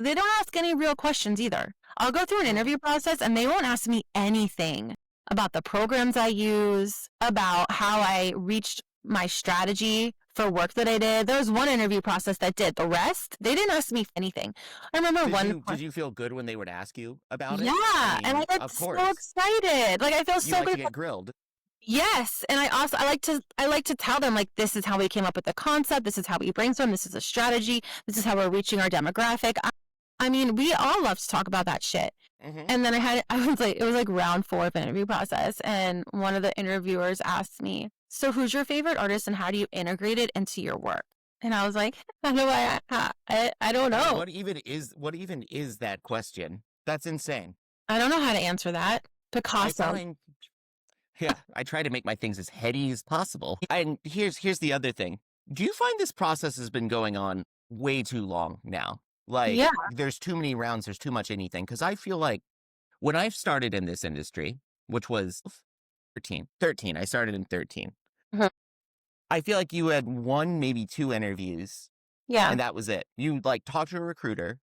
they don't ask any real questions either. I'll go through an interview process and they won't ask me anything about the programs I use, about how I reached my strategy for work that I did. There was one interview process that did. The rest, they didn't ask me anything. I remember Did you feel good when they would ask you about it? I yeah, and I mean, get of so course. excited. Like I feel You so like to good. get grilled. Yes, and I like to tell them like this is how we came up with the concept, this is how we brainstorm, this is a strategy, this is how we're reaching our demographic. I mean, we all love to talk about that shit. Mm-hmm. And then it was like round 4 of the interview process, and one of the interviewers asked me, "So who's your favorite artist and how do you integrate it into your work?" And I was like, "How do I don't know. What even is that question? That's insane. I don't know how to answer that." I Picasso. find Yeah, I try to make my things as heady as possible. And here's the other thing. Do you find this process has been going on way too long now? Like, Yeah. there's too many rounds, there's too much anything. Because I feel like when I started in this industry, which was 13, I started in 13. Mhm. I feel like you had one, maybe 2 interviews, Yeah. and that was it. You like talked to a recruiter.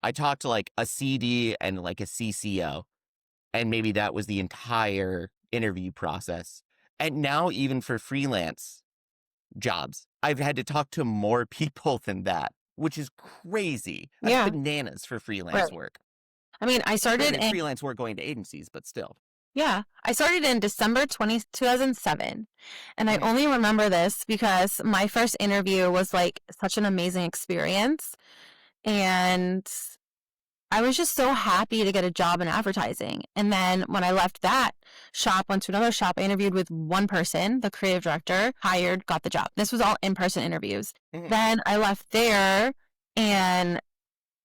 I talked to like a CD and like a CCO, and maybe that was the entire interview process. And now, even for freelance jobs, I've had to talk to more people than that, which is crazy. That's Yeah. bananas for freelance Right. work. I mean, I started Granted, in freelance work going to agencies, but still. Yeah, I started in December 2007. And I Mhm. only remember this because my first interview was like such an amazing experience. And I was just so happy to get a job in advertising. And then when I left that shop, went to another shop, I interviewed with one person, the creative director, hired, got the job. This was all in-person interviews. Mhm. Then I left there, and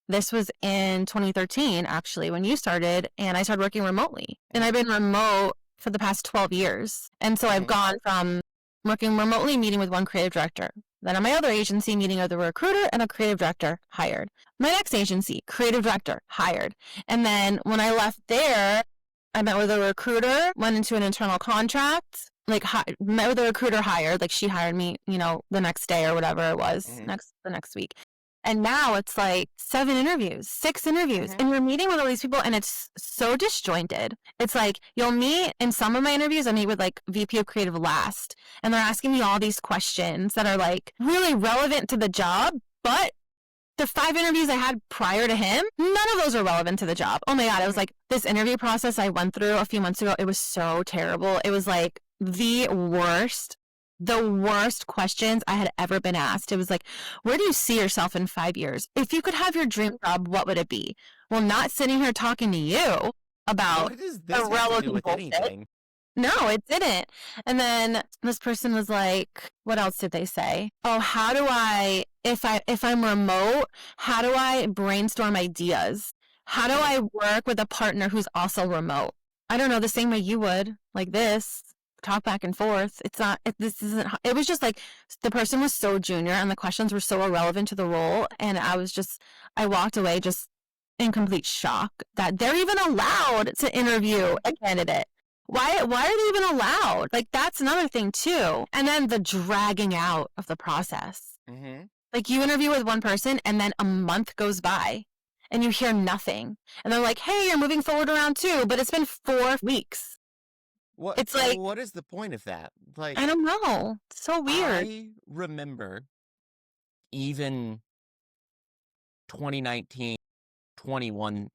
this was in 2013, actually, when you started, and I started working remotely. And I've been remote for the past 12 years. And so I've Mhm. gone from working remotely, meeting with one creative director. Then at my other agency, meeting with a recruiter and a creative director, hired. My next agency, creative director, hired. And then when I left there, I met with a recruiter, went into an internal contract, like met with a recruiter, hired, like she hired me, the next day or whatever it was, Mhm. the next week. And now it's like 7 interviews, 6 interviews, Mhm. and you're meeting with all these people, and it's so disjointed. It's like you'll meet in some of my interviews, I meet with like VP of Creative last, and they're asking me all these questions that are like really relevant to the job, but the 5 interviews I had prior to him, none of those are relevant to the job. Oh my God, it was like this interview process I went through a few months ago. It was so terrible. It was like the worst questions I had ever been asked. It was like, where do you see yourself in 5 years? If you could have your dream job, what would it be? Well, not sitting here talking to you about What does this have to do irrelevant with bullshit. anything? No, it didn't. And then this person was like, what else did they say? Oh, how do I, if I'm remote, how do I brainstorm ideas? How do I work with a partner who's also remote? I don't know, the same way you would, like this, talk back and forth. It's not, this isn't, it was just like the person was so junior and the questions were so irrelevant to the role. And I walked away just in complete shock that they're even allowed to interview a candidate. Why are they even allowed? Like, that's another thing too. And then the dragging out of the process. Mhm. Like, you interview with one person and then a month goes by and you hear nothing. And they're like, hey, you're moving forward to round 2, but it's been 4 weeks. It's like, What is the point of that? Like, I don't know. It's so weird. I remember even 2019, 21,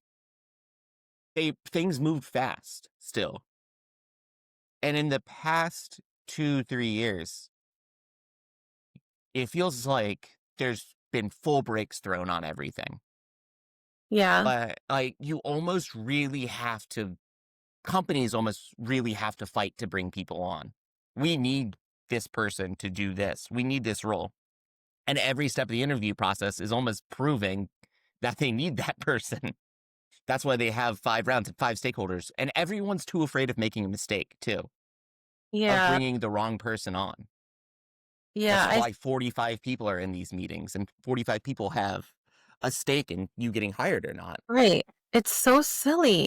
things moved fast still. And in the past 2, 3 years, it feels like there's been full brakes thrown on everything. Yeah. But like companies almost really have to fight to bring people on. We need this person to do this. We need this role. And every step of the interview process is almost proving that they need that person. That's why they have 5 rounds and 5 stakeholders. And everyone's too afraid of making a mistake, too, of Yeah. bringing the wrong person on. Yeah. That's why 45 people are in these meetings, and 45 people have a stake in you getting hired or not. Right. It's so silly.